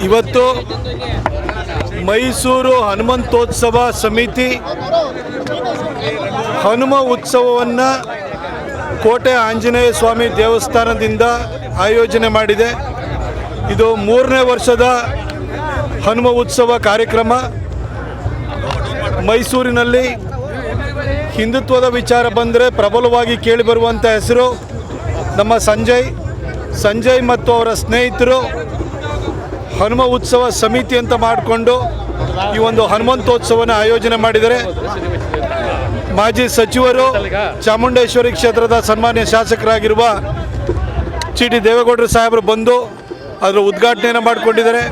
ಇವತ್ತು ಮೈಸೂರು ಹನುಮಂತೋತ್ಸವ ಸಮಿತಿ ಹನುಮ ಉತ್ಸವವನ್ನು ಕೋಟೆ ಆಂಜನೇಯ ಸ್ವಾಮಿ ದೇವಸ್ಥಾನದಿಂದ ಆಯೋಜನೆ ಮಾಡಿದೆ. ಇದು 3ನೇ ವರ್ಷದ ಹನುಮ ಉತ್ಸವ ಕಾರ್ಯಕ್ರಮ. ಮೈಸೂರಿನಲ್ಲಿ ಹಿಂದುತ್ವದ ವಿಚಾರ ಬಂದರೆ ಪ್ರಬಲವಾಗಿ ಕೇಳಿಬರುವಂಥ ಹೆಸರು ನಮ್ಮ ಸಂಜಯ್ ಮತ್ತು ಅವರ ಸ್ನೇಹಿತರು ಹನುಮ ಉತ್ಸವ ಸಮಿತಿ ಅಂತ ಮಾಡಿಕೊಂಡು ಈ ಒಂದು ಹನುಮಂತೋತ್ಸವನ ಆಯೋಜನೆ ಮಾಡಿದ್ದಾರೆ. ಮಾಜಿ ಸಚಿವರು, ಚಾಮುಂಡೇಶ್ವರಿ ಕ್ಷೇತ್ರದ ಸನ್ಮಾನ್ಯ ಶಾಸಕರಾಗಿರುವ ಚಿ ಟಿ ದೇವೇಗೌಡರು ಸಾಹೇಬರು ಬಂದು ಅದರ ಉದ್ಘಾಟನೆಯನ್ನು ಮಾಡಿಕೊಂಡಿದ್ದಾರೆ.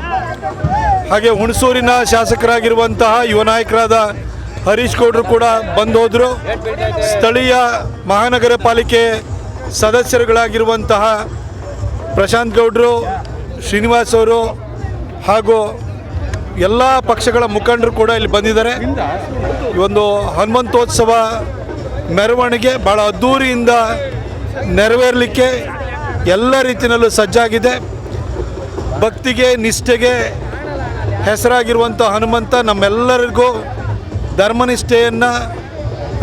ಹಾಗೆ ಹುಣಸೂರಿನ ಶಾಸಕರಾಗಿರುವಂತಹ ಯುವ ನಾಯಕರಾದ ಹರೀಶ್ ಗೌಡರು ಕೂಡ ಬಂದು ಹೋದರು. ಸ್ಥಳೀಯ ಮಹಾನಗರ ಪಾಲಿಕೆ ಸದಸ್ಯರುಗಳಾಗಿರುವಂತಹ ಪ್ರಶಾಂತ್ ಗೌಡರು, ಶ್ರೀನಿವಾಸ್ ಅವರು ಹಾಗೂ ಎಲ್ಲ ಪಕ್ಷಗಳ ಮುಖಂಡರು ಕೂಡ ಇಲ್ಲಿ ಬಂದಿದ್ದಾರೆ. ಈ ಒಂದು ಹನುಮಂತೋತ್ಸವ ಮೆರವಣಿಗೆ ಭಾಳ ಅದ್ಧೂರಿಯಿಂದ ನೆರವೇರಲಿಕ್ಕೆ ಎಲ್ಲ ರೀತಿಯಲ್ಲೂ ಸಜ್ಜಾಗಿದೆ. ಭಕ್ತಿಗೆ ನಿಷ್ಠೆಗೆ ಹೆಸರಾಗಿರುವಂಥ ಹನುಮಂತ ನಮ್ಮೆಲ್ಲರಿಗೂ ಧರ್ಮನಿಷ್ಠೆಯನ್ನು,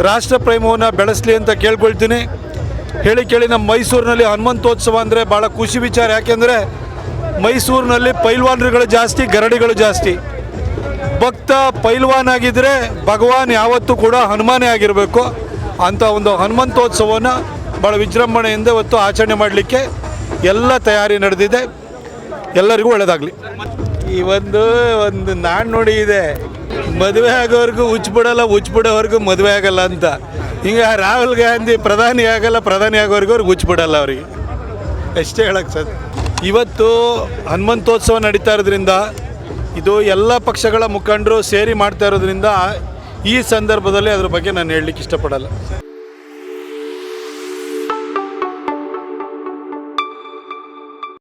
ರಾಷ್ಟ್ರ ಪ್ರೇಮವನ್ನು ಬೆಳೆಸಲಿ ಅಂತ ಕೇಳ್ಕೊಳ್ತೀನಿ. ಕೇಳಿ ನಮ್ಮ ಮೈಸೂರಿನಲ್ಲಿ ಹನುಮಂತೋತ್ಸವ ಅಂದರೆ ಭಾಳ ಖುಷಿ ವಿಚಾರ. ಯಾಕೆಂದರೆ ಮೈಸೂರಿನಲ್ಲಿ ಪೈಲ್ವಾನರುಗಳು ಜಾಸ್ತಿ, ಗರಡಿಗಳು ಜಾಸ್ತಿ. ಭಕ್ತ ಪೈಲ್ವಾನ್ ಆಗಿದ್ದರೆ ಭಗವಾನ್ ಯಾವತ್ತೂ ಕೂಡ ಹನುಮಾನೇ ಆಗಿರಬೇಕು. ಅಂಥ ಒಂದು ಹನುಮಂತೋತ್ಸವವನ್ನು ಭಾಳ ವಿಜೃಂಭಣೆಯಿಂದ ಇವತ್ತು ಆಚರಣೆ ಮಾಡಲಿಕ್ಕೆ ಎಲ್ಲ ತಯಾರಿ ನಡೆದಿದೆ. ಎಲ್ಲರಿಗೂ ಒಳ್ಳೆಯದಾಗಲಿ. ಈ ಒಂದು ನಾಡು ನುಡಿ ಇದೆ, ಮದುವೆ ಆಗೋವರೆಗೂ ಹುಚ್ಚಿಬಿಡೋವರೆಗೂ ಮದುವೆ ಆಗಲ್ಲ ಅಂತ. ಈಗ ರಾಹುಲ್ ಗಾಂಧಿ ಪ್ರಧಾನಿ ಆಗಲ್ಲ, ಪ್ರಧಾನಿ ಆಗೋವರೆಗೂ ಅವ್ರಿಗೆ ಹುಚ್ಚಿಬಿಡಲ್ಲ ಅವರಿಗೆ. ಅಷ್ಟೇ ಹೇಳಕ್ಕೆ ಸರ್. ಇವತ್ತು ಹನುಮಂತೋತ್ಸವ ನಡೀತಾ ಇರೋದ್ರಿಂದ, ಇದು ಎಲ್ಲ ಪಕ್ಷಗಳ ಮುಖಂಡರು ಸೇರಿ ಮಾಡ್ತಾ ಇರೋದ್ರಿಂದ ಈ ಸಂದರ್ಭದಲ್ಲಿ ಅದ್ರ ಬಗ್ಗೆ ನಾನು ಹೇಳಲಿಕ್ಕೆ ಇಷ್ಟಪಡಲ್ಲ.